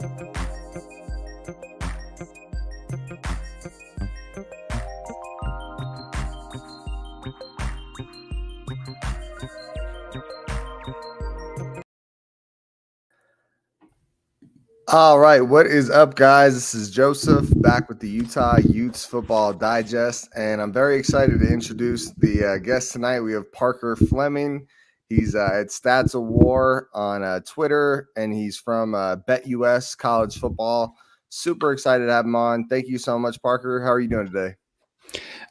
All right, what is up, guys? This is Joseph back with the Utah Utes Football Digest, and I'm very excited to introduce the guest tonight. We have Parker Fleming. He's at Stats of War on Twitter, and he's from BetUS College Football. Super excited to have him on. Thank you so much, Parker. How are you doing today?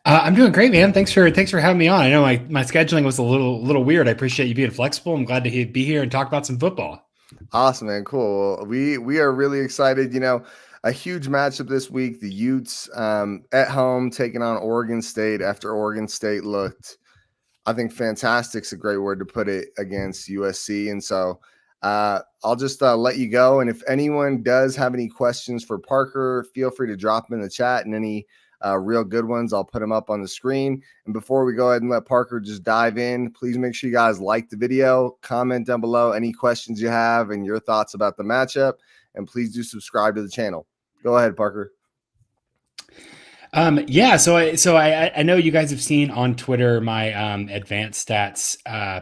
I'm doing great, man. Thanks for having me on. I know my scheduling was a little weird. I appreciate you being flexible. I'm glad to be here and talk about some football. Awesome, man. Cool. We are really excited. You know, a huge matchup this week. The Utes at home taking on Oregon State after Oregon State looked, I think, fantastic's a great word to put it, against USC. And so I'll just let you go. And if anyone does have any questions for Parker, feel free to drop them in the chat, and any real good ones, I'll put them up on the screen. And before we go ahead and let Parker just dive in, please make sure you guys like the video, comment down below any questions you have and your thoughts about the matchup, and please do subscribe to the channel. Go ahead, Parker. Yeah, so I know you guys have seen on Twitter my advanced stats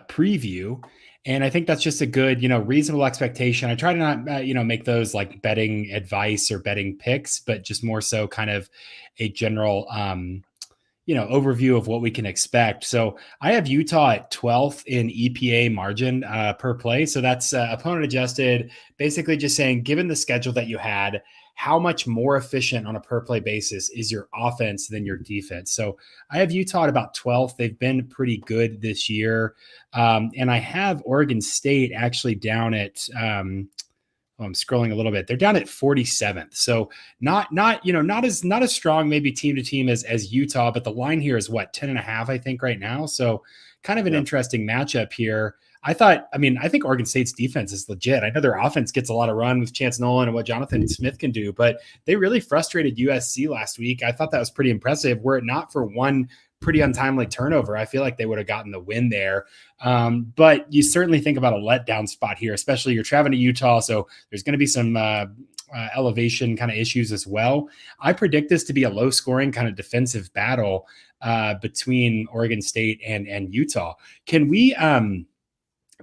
preview, and I think that's just a good, reasonable expectation. I try to not, make those like betting advice or betting picks, but just more so kind of a general, overview of what we can expect. So I have Utah at 12th in EPA margin per play. So that's opponent adjusted, basically just saying, given the schedule that you had, how much more efficient on a per play basis is your offense than your defense? So I have Utah at about 12th. They've been pretty good this year. And I have Oregon State actually down at, I'm scrolling a little bit. They're down at 47th. So not as strong maybe team to team as Utah, but the line here is 10.5, I think right now. So kind of an interesting matchup here. I think Oregon State's defense is legit. I know their offense gets a lot of run with Chance Nolan and what Jonathan Smith can do, but they really frustrated USC last week. I thought that was pretty impressive. Were it not for one pretty untimely turnover, I feel like they would have gotten the win there. But you certainly think about a letdown spot here, especially you're traveling to Utah. So there's going to be some elevation kind of issues as well. I predict this to be a low scoring kind of defensive battle between Oregon State and Utah. Can we,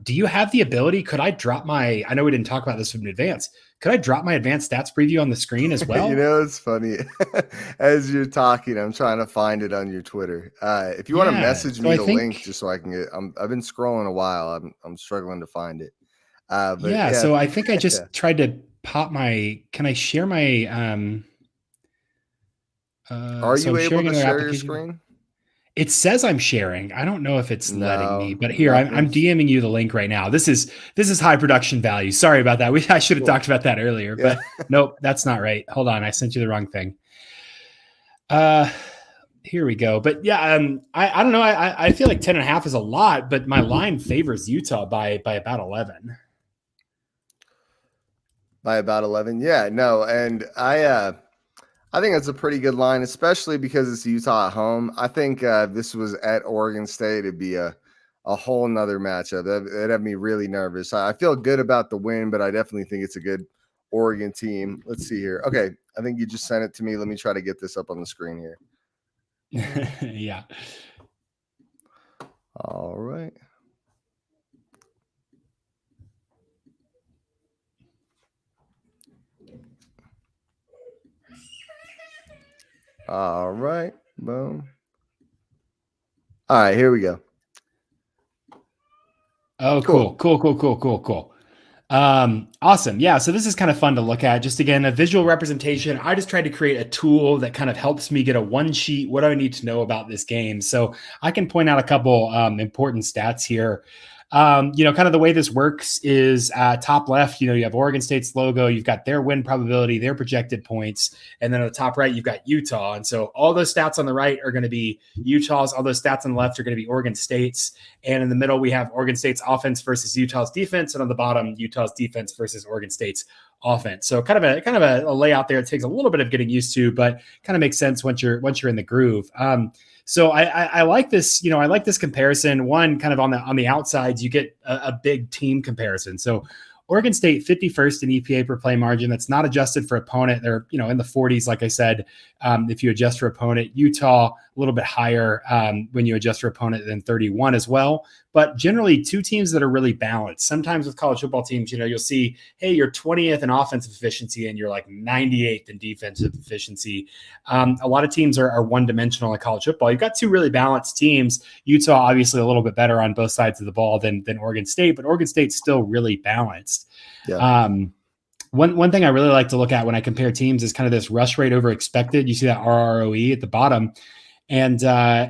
do you have the ability? Could I drop I know we didn't talk about this in advance. Could I drop my advanced stats preview on the screen as well? It's funny. As you're talking, I'm trying to find it on your Twitter. If you want to message me the link, just so I can get, I've been scrolling a while. I'm struggling to find it. So I think I just tried to pop can I share my, are you able to share your screen? It says I'm sharing. I don't know if it's letting me, but here I'm DMing you the link right now. This is high production value. Sorry about that. I should have talked about that earlier, but nope, that's not right. Hold on. I sent you the wrong thing. Here we go. But yeah, I don't know. I feel like 10.5 is a lot, but my line favors Utah by about 11. By about 11. Yeah, no. And I think that's a pretty good line, especially because it's Utah at home. I think this was at Oregon State, it'd be a whole nother matchup. That'd have me really nervous. I feel good about the win, but I definitely think it's a good Oregon team. Let's see here. Okay, I think you just sent it to me. Let me try to get this up on the screen here. Yeah. All right. All right. Boom. All right, here we go. Oh, cool. Awesome. Yeah. So this is kind of fun to look at. Just again, a visual representation. I just tried to create a tool that kind of helps me get a one sheet. What do I need to know about this game? So I can point out a couple important stats here. Kind of the way this works is top left, you have Oregon State's logo, you've got their win probability, their projected points, and then on the top right, you've got Utah. And so all those stats on the right are going to be Utah's, all those stats on the left are going to be Oregon State's. And in the middle, we have Oregon State's offense versus Utah's defense. And on the bottom, Utah's defense versus Oregon State's offense. So kind of a layout there. It takes a little bit of getting used to, but kind of makes sense once you're in the groove. So I like this, I like this comparison. One, kind of on the outsides, you get a big team comparison. So Oregon State 51st in EPA per play margin. That's not adjusted for opponent. They're in the 40s, like I said, if you adjust for opponent. Utah a little bit higher when you adjust for opponent than 31 as well. But generally, two teams that are really balanced. Sometimes with college football teams, you'll see, hey, you're 20th in offensive efficiency and you're like 98th in defensive efficiency. A lot of teams are one-dimensional in college football. You've got two really balanced teams. Utah, obviously, a little bit better on both sides of the ball than Oregon State, but Oregon State's still really balanced. Yeah. One thing I really like to look at when I compare teams is kind of this rush rate over expected. You see that RROE at the bottom. And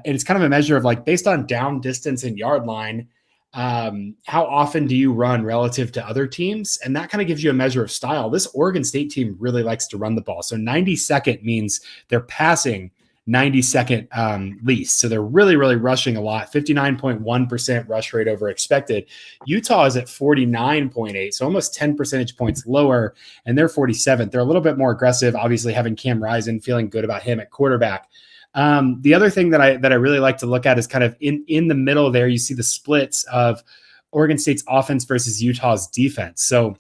it's kind of a measure of like based on down distance and yard line, how often do you run relative to other teams? And that kind of gives you a measure of style. This Oregon State team really likes to run the ball. So 92nd means they're passing 92nd least. So they're really, really rushing a lot. 59.1% rush rate over expected. Utah is at 49.8, so almost 10 percentage points lower, and they're 47th. They're a little bit more aggressive, obviously having Cam Rising, feeling good about him at quarterback. The other thing that I really like to look at is kind of in the middle there, you see the splits of Oregon State's offense versus Utah's defense. So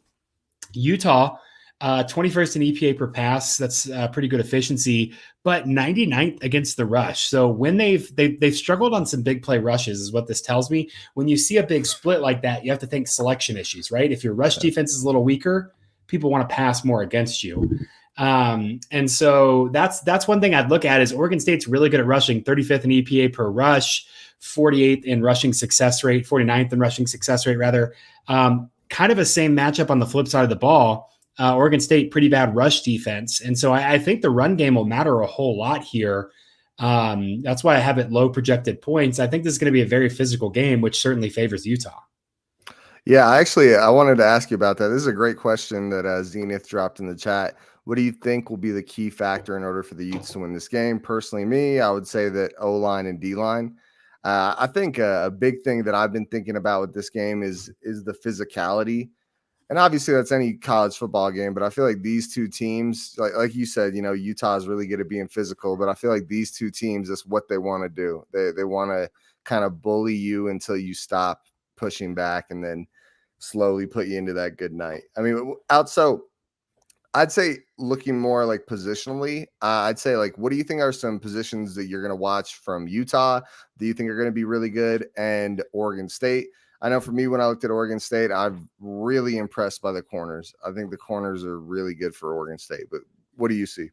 Utah, 21st in EPA per pass, that's pretty good efficiency, but 99th against the rush. So when they've struggled on some big play rushes is what this tells me. When you see a big split like that, you have to think selection issues, right? If your rush defense is a little weaker, people want to pass more against you. And so that's one thing I'd look at is Oregon State's really good at rushing, 35th in EPA per rush, 48th in rushing success rate, 49th in rushing success rate rather. Kind of a same matchup on the flip side of the ball. Oregon State, pretty bad rush defense. And so I think the run game will matter a whole lot here. That's why I have it low projected points. I think this is going to be a very physical game, which certainly favors Utah. Yeah, I wanted to ask you about that. This is a great question that Zenith dropped in the chat. What do you think will be the key factor in order for the Utes to win this game? Personally, I would say that O-line and D-line. I think a big thing that I've been thinking about with this game is the physicality. And obviously that's any college football game, but I feel like these two teams, like you said, Utah is really good at being physical, but I feel like these two teams, that's what they want to do. They want to kind of bully you until you stop pushing back and then slowly put you into that good night. I mean, I'd say looking more like positionally, I'd say like, what do you think are some positions that you're going to watch from Utah? Do you think are going to be really good? And Oregon State? I know for me, when I looked at Oregon State, I'm really impressed by the corners. I think the corners are really good for Oregon State, but what do you see?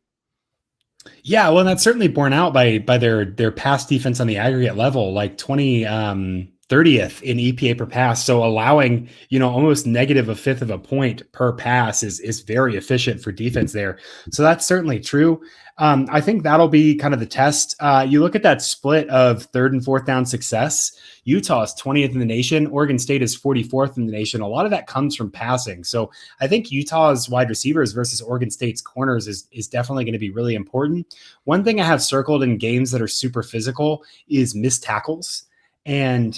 Yeah, well, that's certainly borne out by their pass defense on the aggregate level, like 30th in EPA per pass. So allowing, almost negative a fifth of a point per pass is very efficient for defense there. So that's certainly true. I think that'll be kind of the test. You look at that split of third and fourth down success. Utah is 20th in the nation. Oregon State is 44th in the nation. A lot of that comes from passing. So I think Utah's wide receivers versus Oregon State's corners is definitely going to be really important. One thing I have circled in games that are super physical is missed tackles. And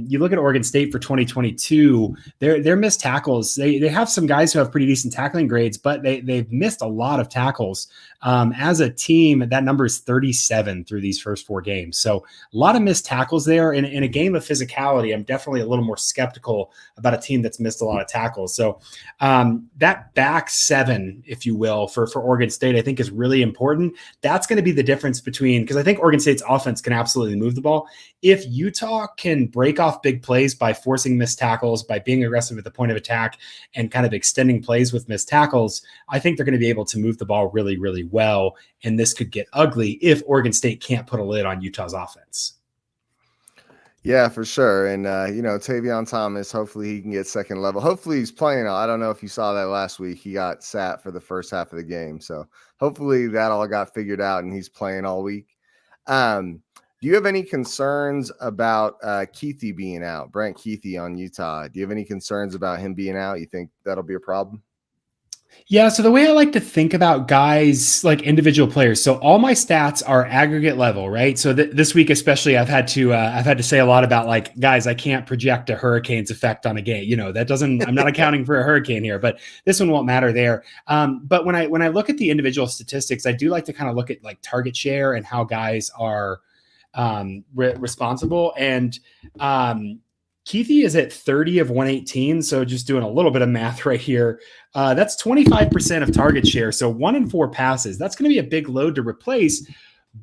you look at Oregon State for 2022, their missed tackles, they have some guys who have pretty decent tackling grades, but they've missed a lot of tackles. As a team, that number is 37 through these first four games. So a lot of missed tackles there. In a game of physicality, I'm definitely a little more skeptical about a team that's missed a lot of tackles. So that back seven, if you will, for Oregon State, I think is really important. That's going to be the difference between, because I think Oregon State's offense can absolutely move the ball. If Utah can break off big plays by forcing missed tackles, by being aggressive at the point of attack and kind of extending plays with missed tackles, I think they're going to be able to move the ball really, really well. And this could get ugly if Oregon State can't put a lid on Utah's offense. Yeah, for sure. And, Tavion Thomas, hopefully he can get second level. Hopefully he's playing. I don't know if you saw that last week. He got sat for the first half of the game. So hopefully that all got figured out and he's playing all week. Do you have any concerns about Keithy being out? Brent Keithy on Utah. Do you have any concerns about him being out? You think that'll be a problem? Yeah, so the way I like to think about guys, like individual players, so all my stats are aggregate level, right? So this week especially, I've had to say a lot about like, guys, I can't project a hurricane's effect on a game. That doesn't. I'm not accounting for a hurricane here, but this one won't matter there. But when I look at the individual statistics, I do like to kind of look at like target share and how guys are responsible. And Keithy is at 30 of 118. So just doing a little bit of math right here. That's 25% of target share. So 1 in 4 passes. That's going to be a big load to replace.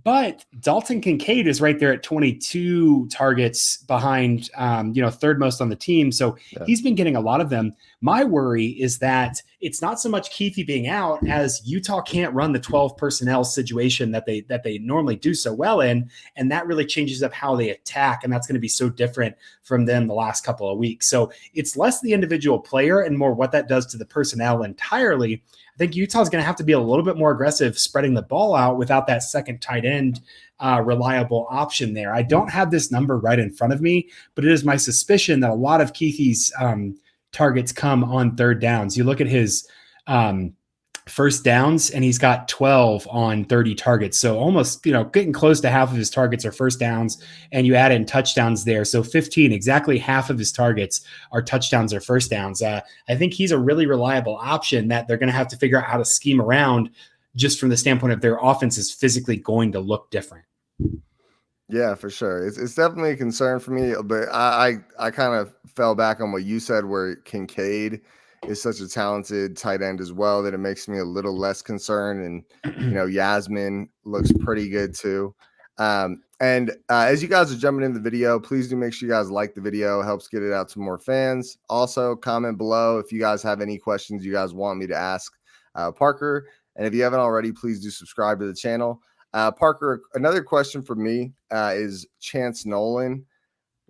But Dalton Kincaid is right there at 22 targets behind, third most on the team. So he's been getting a lot of them. My worry is that it's not so much Keithy being out as Utah can't run the 12 personnel situation that they normally do so well in. And that really changes up how they attack. And that's going to be so different from them the last couple of weeks. So it's less the individual player and more what that does to the personnel entirely. I think Utah's going to have to be a little bit more aggressive spreading the ball out without that second tight end reliable option there. I don't have this number right in front of me, but it is my suspicion that a lot of Keithy's targets come on third downs. You look at his first downs and he's got 12 on 30 targets. So almost, getting close to half of his targets are first downs, and you add in touchdowns there. So 15, exactly half of his targets are touchdowns or first downs. I think he's a really reliable option that they're going to have to figure out how to scheme around, just from the standpoint of their offense is physically going to look different. Yeah, for sure. It's definitely a concern for me, but I kind of fell back on what you said, where Kincaid is such a talented tight end as well, that it makes me a little less concerned. And Yasmin looks pretty good too. As you guys are jumping in the video, please do make sure you guys like the video. It helps get it out to more fans. Also, comment below if you guys have any questions you guys want me to ask Parker. And if you haven't already, please do subscribe to the channel. Parker, another question for me is Chance Nolan.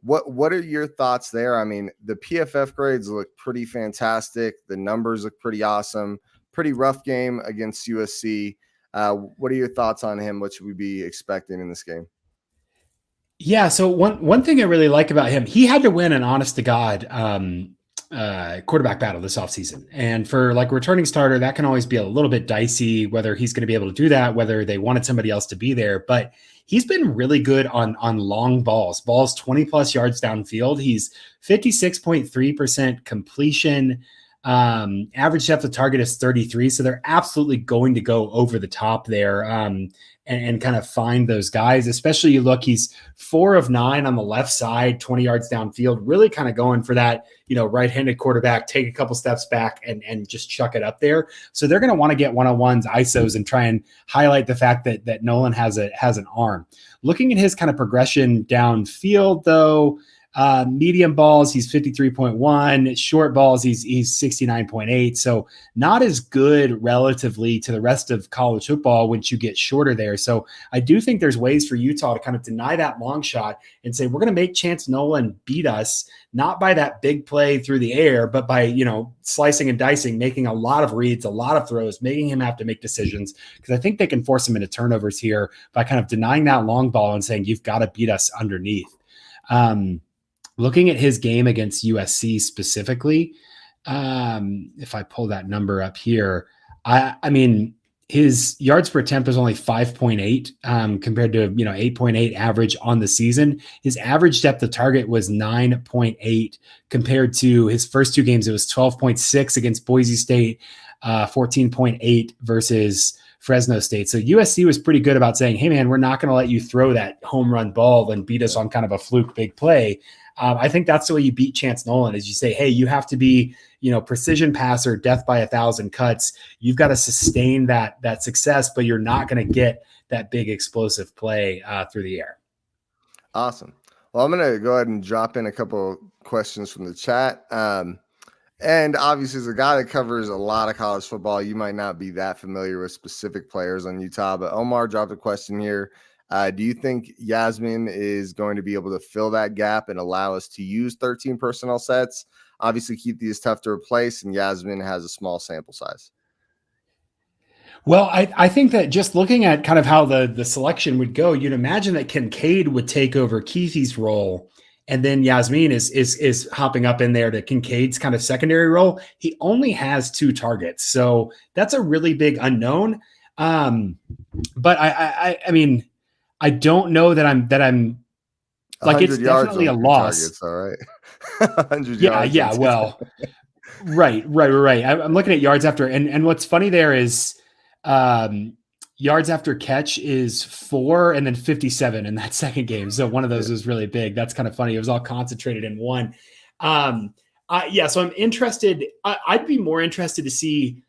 What are your thoughts there? I mean, the PFF grades look pretty fantastic. The numbers look pretty awesome. Pretty rough game against USC. What are your thoughts on him? What should we be expecting in this game? Yeah, so one thing I really like about him, he had to win an honest to God quarterback battle this offseason. And for like returning starter, that can always be a little bit dicey, whether he's going to be able to do that, whether they wanted somebody else to be there. But he's been really good on long balls 20 plus yards downfield. He's 56.3% completion. Average depth of target is 33. So they're absolutely going to go over the top there. And kind of find those guys, especially you look, he's 4 of 9 on the left side, 20 yards downfield, really kind of going for that, right-handed quarterback, take a couple steps back and just chuck it up there. So they're going to want to get one-on-ones, ISOs, and try and highlight the fact that Nolan has an arm. Looking at his kind of progression downfield though, medium balls, he's 53.1. Short balls, he's 69.8. So not as good relatively to the rest of college football once you get shorter there. So I do think there's ways for Utah to kind of deny that long shot and say, we're going to make Chance Nolan beat us, not by that big play through the air, but by, slicing and dicing, making a lot of reads, a lot of throws, making him have to make decisions. Because I think they can force him into turnovers here by kind of denying that long ball and saying, you've got to beat us underneath. Looking at his game against USC specifically, if I pull that number up here, I mean, his yards per attempt is only 5.8 compared to 8.8 average on the season. His average depth of target was 9.8 compared to his first 2 games. It was 12.6 against Boise State, 14.8 versus Fresno State. So USC was pretty good about saying, hey man, we're not going to let you throw that home run ball and beat us on kind of a fluke big play. I think that's the way you beat Chance Nolan, is you say, hey, you have to be, precision passer, death by 1,000 cuts. You've got to sustain that success, but you're not going to get that big explosive play through the air. Awesome. Well, I'm going to go ahead and drop in a couple questions from the chat. And obviously, as a guy that covers a lot of college football, you might not be that familiar with specific players on Utah, but Omar dropped a question here. Do you think Yasmin is going to be able to fill that gap and allow us to use 13 personnel sets? Obviously, Keithy is tough to replace, and Yasmin has a small sample size. Well, I think that just looking at kind of how the selection would go, you'd imagine that Kincaid would take over Keithy's role, and then Yasmin is hopping up in there to Kincaid's kind of secondary role. He only has 2 targets, so that's a really big unknown. But I mean, I don't know that I'm like, it's definitely a loss. Targets, all right. 100 yards. Yeah. Well, right. I'm looking at yards after, and what's funny there is, yards after catch is 4 and then 57 in that second game. So one of those was really big. That's kind of funny. It was all concentrated in one. So I'm interested. I'd be more interested to see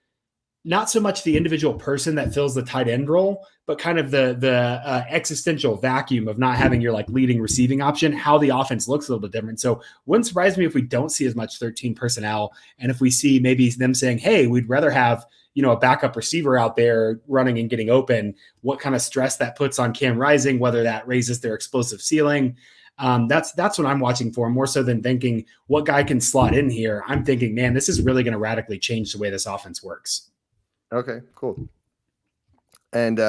not so much the individual person that fills the tight end role, but kind of the existential vacuum of not having your like leading receiving option, how the offense looks a little bit different. So wouldn't surprise me if we don't see as much 13 personnel. And if we see maybe them saying, hey, we'd rather have, a backup receiver out there running and getting open, what kind of stress that puts on Cam Rising, whether that raises their explosive ceiling. That's what I'm watching for, more so than thinking what guy can slot in here. I'm thinking, man, this is really going to radically change the way this offense works. Okay, cool. And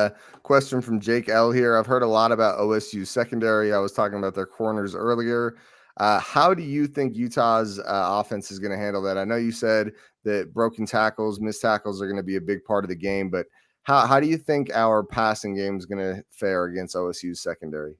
question from Jake L here. I've heard a lot about OSU secondary. I was talking about their corners earlier. How do you think Utah's offense is going to handle that? I know you said that broken tackles, missed tackles are going to be a big part of the game, but how do you think our passing game is going to fare against OSU's secondary?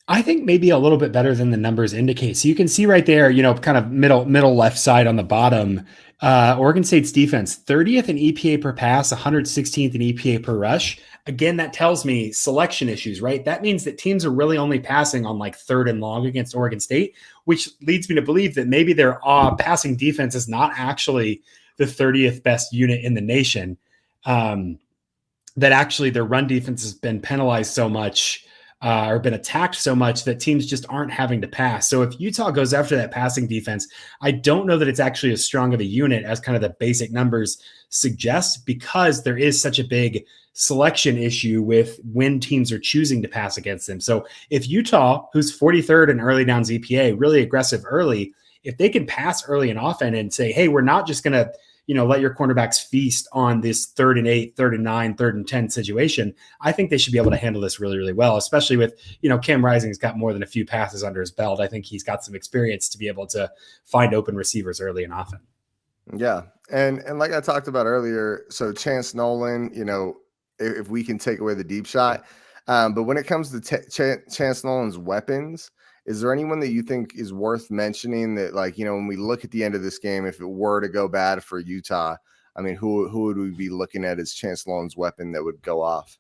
I think maybe a little bit better than the numbers indicate. So you can see right there, kind of middle left side on the bottom, Oregon State's defense, 30th in EPA per pass, 116th in EPA per rush. Again, that tells me selection issues, right? That means that teams are really only passing on like 3rd and long against Oregon State, which leads me to believe that maybe their passing defense is not actually the 30th best unit in the nation. That actually their run defense has been penalized so much or been attacked so much that teams just aren't having to pass. So if Utah goes after that passing defense, I don't know that it's actually as strong of a unit as kind of the basic numbers suggest, because there is such a big selection issue with when teams are choosing to pass against them. So if Utah, who's 43rd in early downs EPA, really aggressive early, if they can pass early and often and say, hey, we're not just going to let your cornerbacks feast on this 3rd and 8, 3rd and 9, 3rd and 10 situation, I think they should be able to handle this really, really well, especially with, Cam Rising's got more than a few passes under his belt. I think he's got some experience to be able to find open receivers early and often. Yeah. And like I talked about earlier, so Chance Nolan, if we can take away the deep shot, but when it comes to Chance Nolan's weapons, is there anyone that you think is worth mentioning that, like, when we look at the end of this game, if it were to go bad for Utah, I mean, who would we be looking at as Chance Nolan's weapon that would go off?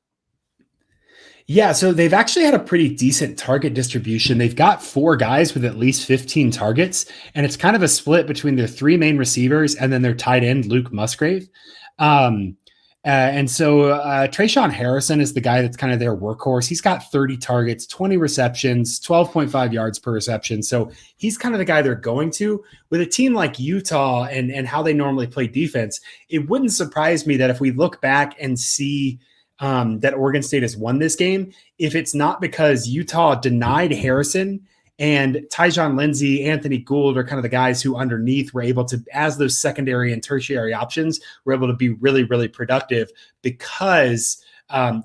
Yeah, so they've actually had a pretty decent target distribution. They've got 4 guys with at least 15 targets, and it's kind of a split between their 3 main receivers and then their tight end, Luke Musgrave. And so Trayshawn Harrison is the guy that's kind of their workhorse. He's got 30 targets, 20 receptions, 12.5 yards per reception. So he's kind of the guy they're going to. With a team like Utah and how they normally play defense, it wouldn't surprise me that if we look back and see that Oregon State has won this game, if it's not because Utah denied Harrison and Tyjon Lindsey, Anthony Gould are kind of the guys who underneath were able to, as those secondary and tertiary options, were able to be really, really productive because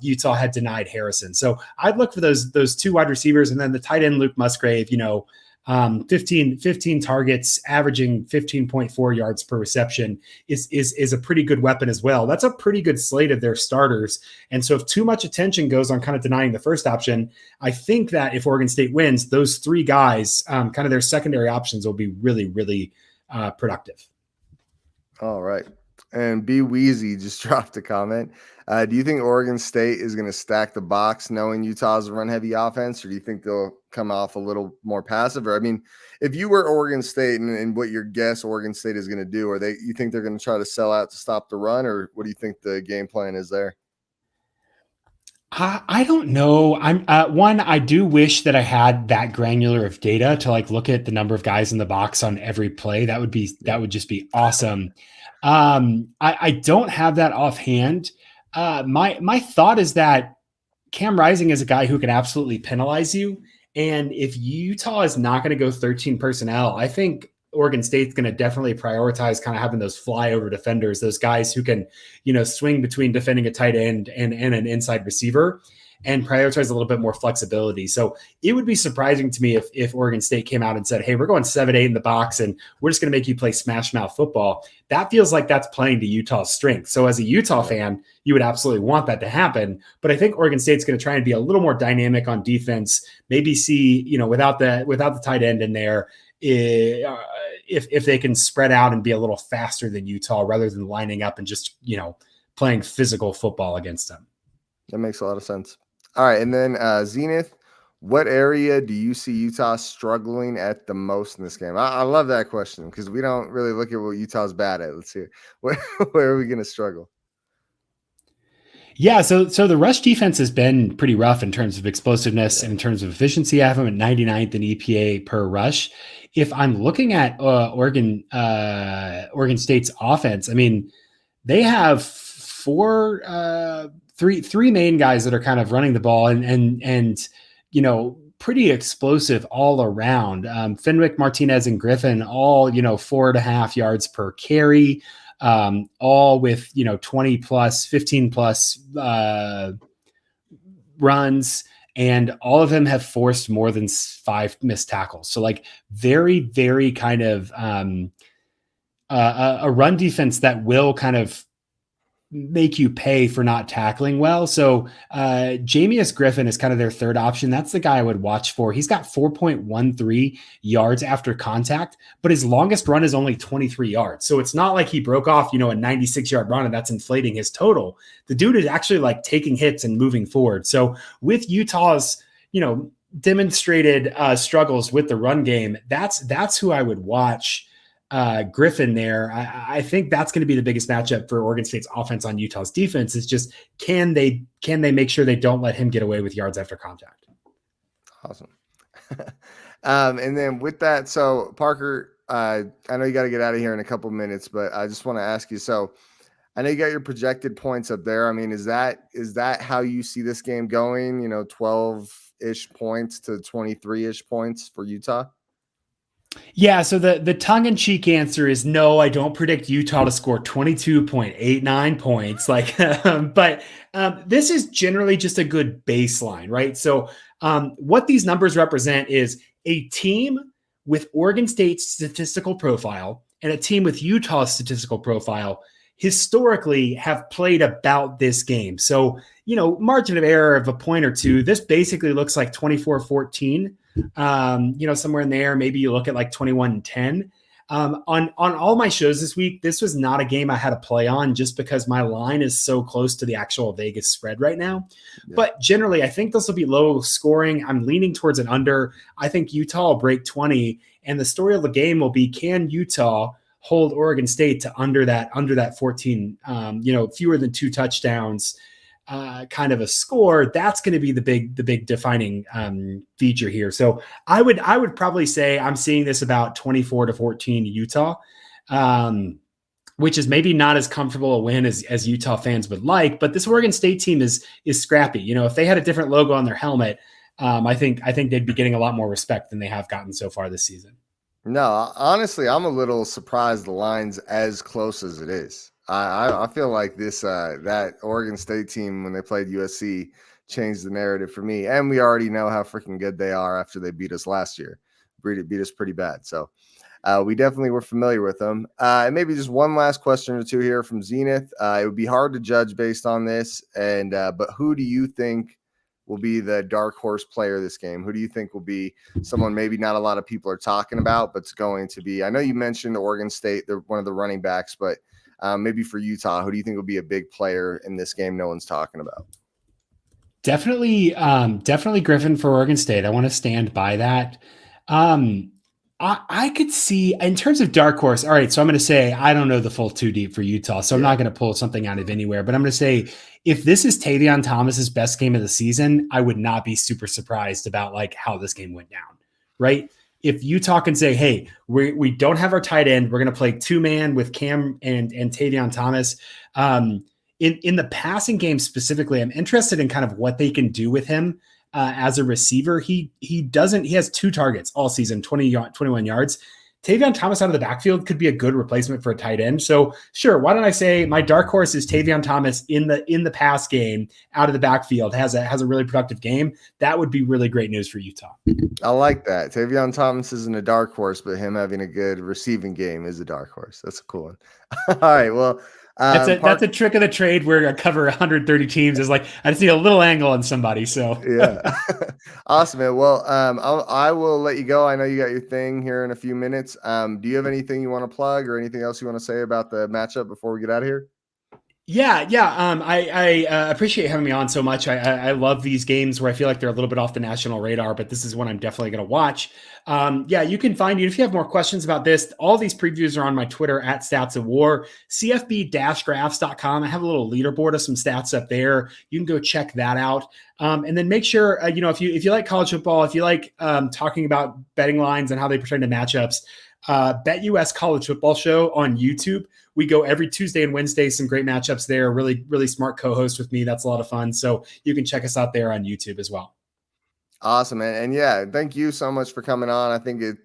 Utah had denied Harrison. So I'd look for those 2 wide receivers, and then the tight end, Luke Musgrave, 15 targets, averaging 15.4 yards per reception is a pretty good weapon as well. That's a pretty good slate of their starters. And so if too much attention goes on kind of denying the first option, I think that if Oregon State wins, those 3 guys, kind of their secondary options will be really, really productive. All right. And B Weezy just dropped a comment. Do you think Oregon State is going to stack the box knowing Utah's a run-heavy offense, or do you think they'll come off a little more passive? Or, I mean, if you were Oregon State and what your guess Oregon State is going to do, you think they're going to try to sell out to stop the run, or what do you think the game plan is there? I don't know. I do wish that I had that granular of data to like look at the number of guys in the box on every play. That would just be awesome. I don't have that offhand. My thought is that Cam Rising is a guy who can absolutely penalize you. And if Utah is not going to go 13 personnel, I think Oregon State's going to definitely prioritize kind of having those flyover defenders, those guys who can, swing between defending a tight end and an inside receiver, and prioritize a little bit more flexibility. So it would be surprising to me if Oregon State came out and said, hey, we're going 7-8 in the box and we're just going to make you play smash mouth football. That feels like that's playing to Utah's strength. So as a Utah fan, you would absolutely want that to happen. But I think Oregon State's going to try and be a little more dynamic on defense, maybe see, without the tight end in there, if they can spread out and be a little faster than Utah rather than lining up and just, playing physical football against them. That makes a lot of sense. All right, and then Zenith, what area do you see Utah struggling at the most in this game? I love that question because we don't really look at what Utah's bad at. Let's see, where are we going to struggle? Yeah, so the rush defense has been pretty rough in terms of explosiveness and in terms of efficiency. I have them at 99th in EPA per rush. If I'm looking at Oregon State's offense, I mean, they have three main guys that are kind of running the ball and pretty explosive all around. Fenwick, Martinez, and Griffin all 4.5 yards per carry. All with 20 plus 15 plus runs, and all of them have forced more than 5 missed tackles. So like very, very kind of a run defense that will kind of make you pay for not tackling well. So Jamius Griffin is kind of their third option. That's the guy I would watch for. He's got 4.13 yards after contact, but his longest run is only 23 yards. So it's not like he broke off, a 96-yard run and that's inflating his total. The dude is actually like taking hits and moving forward. So with Utah's, demonstrated struggles with the run game, that's who I would watch. Griffin there. I think that's going to be the biggest matchup for Oregon State's offense on Utah's defense. Is just can they make sure they don't let him get away with yards after contact? Awesome. And then with that, so Parker, I know you got to get out of here in a couple minutes, but I just want to ask you. So I know you got your projected points up there. I mean, is that how you see this game going? 12-ish points to 23-ish points for Utah. Yeah, so the tongue-in-cheek answer is no, I don't predict Utah to score 22.89 points. But this is generally just a good baseline, right? So what these numbers represent is a team with Oregon State's statistical profile and a team with Utah's statistical profile historically have played about this game. So, margin of error of a point or two, this basically looks like 24-14. Somewhere in there, maybe you look at like 21-10. On all my shows this week, this was not a game I had to play on just because my line is so close to the actual Vegas spread right now. Yeah. But generally, I think this will be low scoring. I'm leaning towards an under. I think Utah will break 20. And the story of the game will be, can Utah hold Oregon State to under that 14, fewer than 2 touchdowns, kind of a score? That's going to be the big defining feature here. So I would probably say I'm seeing this about 24-14 Utah, which is maybe not as comfortable a win as Utah fans would like, but this Oregon State team is scrappy. If they had a different logo on their helmet, I think they'd be getting a lot more respect than they have gotten so far this season. No, honestly, I'm a little surprised the line's as close as it is. I feel like this that Oregon State team, when they played USC, changed the narrative for me. And we already know how freaking good they are after they beat us last year. Beat us pretty bad. So we definitely were familiar with them. And maybe just one last question or two here from Zenith. It would be hard to judge based on this. And but who do you think will be the dark horse player this game? Who do you think will be someone maybe not a lot of people are talking about, but it's going to be? I know you mentioned Oregon State, they're one of the running backs, but maybe for Utah, who do you think will be a big player in this game no one's talking about? Definitely Griffin for Oregon State. I want to stand by that. I could see, in terms of dark horse, all right, so I'm going to say I don't know the full too deep for Utah, so I'm not going to pull something out of anywhere, but I'm going to say if this is Tavion Thomas's best game of the season, I would not be super surprised about like how this game went down, right? If Utah can say, hey, we don't have our tight end, we're going to play 2-man with Cam and Tavion Thomas. In the passing game specifically, I'm interested in kind of what they can do with him as a receiver. He has 2 targets all season, 21 yards. Tavion Thomas out of the backfield could be a good replacement for a tight end. So sure, why don't I say my dark horse is Tavion Thomas in the pass game out of the backfield, has a really productive game. That would be really great news for Utah. I like that. Tavion Thomas isn't a dark horse, but him having a good receiving game is a dark horse. That's a cool one. All right, well, that's a trick of the trade where I cover 130 teams is like, I just need a little angle on somebody. So yeah. Awesome, man. Well, I will let you go. I know you got your thing here in a few minutes. Do you have anything you want to plug or anything else you want to say about the matchup before we get out of here? Yeah. I appreciate having me on so much. I love these games where I feel like they're a little bit off the national radar, but this is one I'm definitely going to watch. Yeah, you can find you if you have more questions about this. All these previews are on my Twitter at Stats of War, cfb-graphs.com. I have a little leaderboard of some stats up there. You can go check that out. And then make sure if you like college football, if you like talking about betting lines and how they pertain to matchups, BetUS College Football Show on YouTube. We go every Tuesday and Wednesday, some great matchups there. Really, really smart co-host with me. That's a lot of fun. So you can check us out there on YouTube as well. Awesome, man. And yeah, thank you so much for coming on. I think it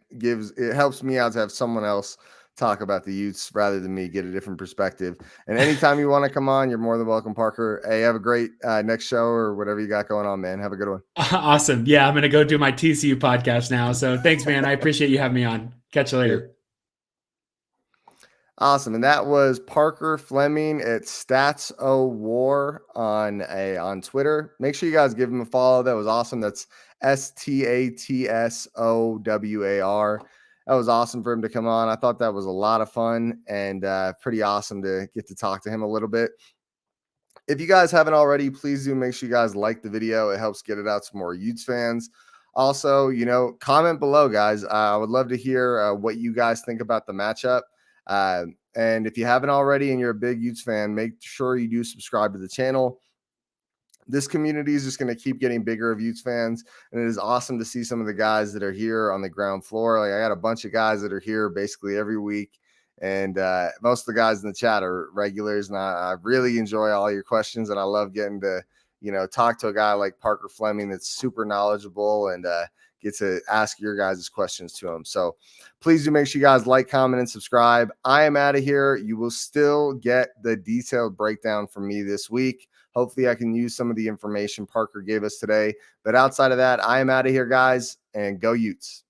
helps me out to have someone else talk about the Utes rather than me, get a different perspective. And anytime you want to come on, you're more than welcome, Parker. Hey, have a great next show or whatever you got going on, man. Have a good one. Awesome. Yeah, I'm going to go do my TCU podcast now. So thanks, man. I appreciate you having me on. Catch you later. Awesome. And that was Parker Fleming at Stats O War on Twitter. Make sure you guys give him a follow. That was awesome. That's STATSOWAR. That was awesome for him to come on. I thought that was a lot of fun and pretty awesome to get to talk to him a little bit. If you guys haven't already, please do make sure you guys like the video. It helps get it out to more Utes fans. Also, comment below, guys. I would love to hear what you guys think about the matchup. And if you haven't already and you're a big Utes fan, make sure you do subscribe to the channel. This community is just going to keep getting bigger of Utes fans, and it is awesome to see some of the guys that are here on the ground floor. Like I got a bunch of guys that are here basically every week, and most of the guys in the chat are regulars, and I really enjoy all your questions, and I love getting to talk to a guy like Parker Fleming that's super knowledgeable and get to ask your guys' questions to him. So please do make sure you guys like, comment, and subscribe. I am out of here. You will still get the detailed breakdown from me this week. Hopefully I can use some of the information Parker gave us today. But outside of that, I am out of here, guys, and go Utes.